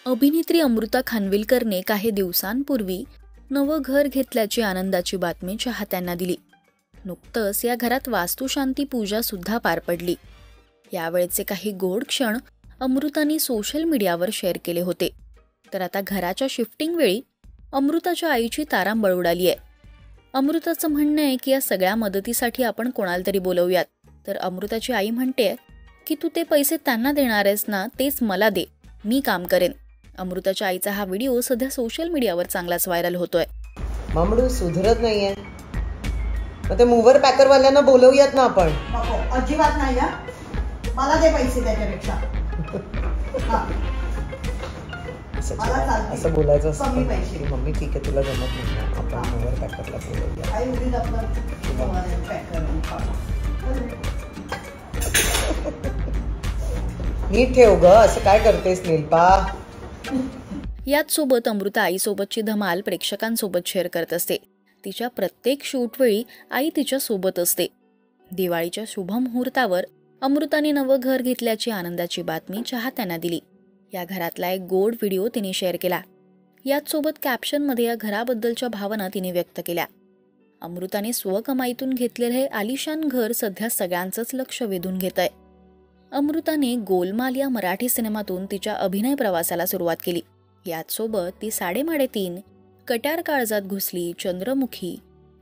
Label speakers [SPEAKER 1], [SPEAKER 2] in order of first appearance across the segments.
[SPEAKER 1] अभिनेत्री अमृता खानविलकरने काही दिवसांपूर्वी नवं घर घेतल्याची आनंदाची बातमी चाहत्यांना दिली. नुकतंच या घरात वास्तुशांती पूजा सुद्धा पार पडली. यावेळचे काही गोड क्षण अमृताने सोशल मीडियावर शेअर केले होते. तर आता घराच्या शिफ्टिंग वेळी अमृताच्या आईची तारांबळ उडाली आहे. अमृताचं म्हणणं आहे की या सगळ्या मदतीसाठी आपण कोणाला तरी बोलवूयात. तर अमृताची आई म्हणते की तू ते पैसे त्यांना देणार आहेस ना, तेच मला दे, मी काम करेन. अमृताच्या आईचा हा व्हिडिओ सध्या सोशल मीडियावर चांगलाच व्हायरल होतोय.
[SPEAKER 2] मामडू सुधरत नाहीये, मग ते मूव्हर पॅकर वाल्यांना बोलवूयात ना आपण.
[SPEAKER 3] नको, अजिबात नाही. मला दे पैसे त्याच्यापेक्षा.
[SPEAKER 2] असं बोलायचं
[SPEAKER 3] कमी पैसे.
[SPEAKER 2] असतं. मम्मी ठीक आहे, तुला जमत नाही ना, आपण मूव्हर पॅकरला बोलवूया.
[SPEAKER 3] आई उगीच आपलं पॅकर
[SPEAKER 2] नीट ठेव ग, असं काय करतेस नीलपा.
[SPEAKER 1] याच सोबत अमृता आईसोबतची धमाल प्रेक्षकांसोबत शेअर करत असते. तिच्या प्रत्येक शूट वेळी आई तिच्या सोबत असते. दिवाळीच्या शुभ मुहूर्तावर अमृताने नवं घर घेतल्याची आनंदाची बातमी चाहत्यांना दिली. या घरातला एक गोड व्हिडिओ तिने शेअर केला. याच सोबत कॅप्शनमध्ये या घराबद्दलच्या भावना तिने व्यक्त केल्या. अमृताने स्वकमाईतून घेतलेले हे आलिशान घर सध्या सगळ्यांचंच लक्ष वेधून घेत आहे. अमृताने गोलमाल या मराठी सिनेमातून तिच्या अभिनय प्रवासाला सुरुवात केली. याचसोबत ती साडेमाडे 3, Katyar Kaljat Ghusali, Chandramukhi,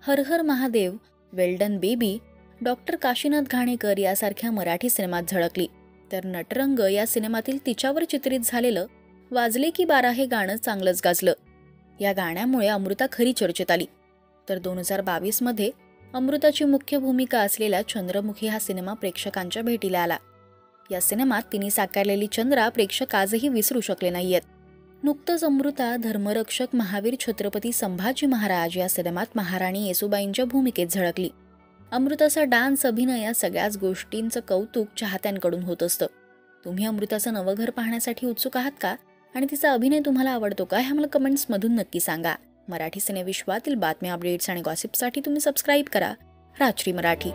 [SPEAKER 1] Har Har Mahadev, well done baby, doctor Kashinath Ghanekar यासारख्या मराठी सिनेमात झळकली. तर नटरंग या सिनेमातील तिच्यावर चित्रित झालेलं वाजले की 12 हे गाणं चांगलंच गाजलं. या गाण्यामुळे अमृता खरी चर्चेत आली. तर 2022 मध्ये अमृताची मुख्य भूमिका असलेला चंद्रमुखी हा सिनेमा प्रेक्षकांच्या भेटीला आला. या सिनेमात तिने साकारलेली चंद्रा प्रेक्षक आजही विसरू शकले नाहीयेत. नुकतंच अमृता धर्मरक्षक महावीर छत्रपती संभाजी महाराज या सिनेमात महाराणी येसुबाईंच्या भूमिकेत झळकली. अमृताचा डान्स, अभिनय या सगळ्याच गोष्टींचं कौतुक चाहत्यांकडून होत असतं. तुम्ही अमृताचं नवं घर पाहण्यासाठी उत्सुक आहात का? आणि तिचा अभिनय तुम्हाला आवडतो का? हे मला कमेंट्समधून नक्की सांगा. मराठी सिनेविश्वातील बातम्या, अपडेट्स आणि गॉसिपसाठी तुम्ही सबस्क्राईब करा राजश्री मराठी.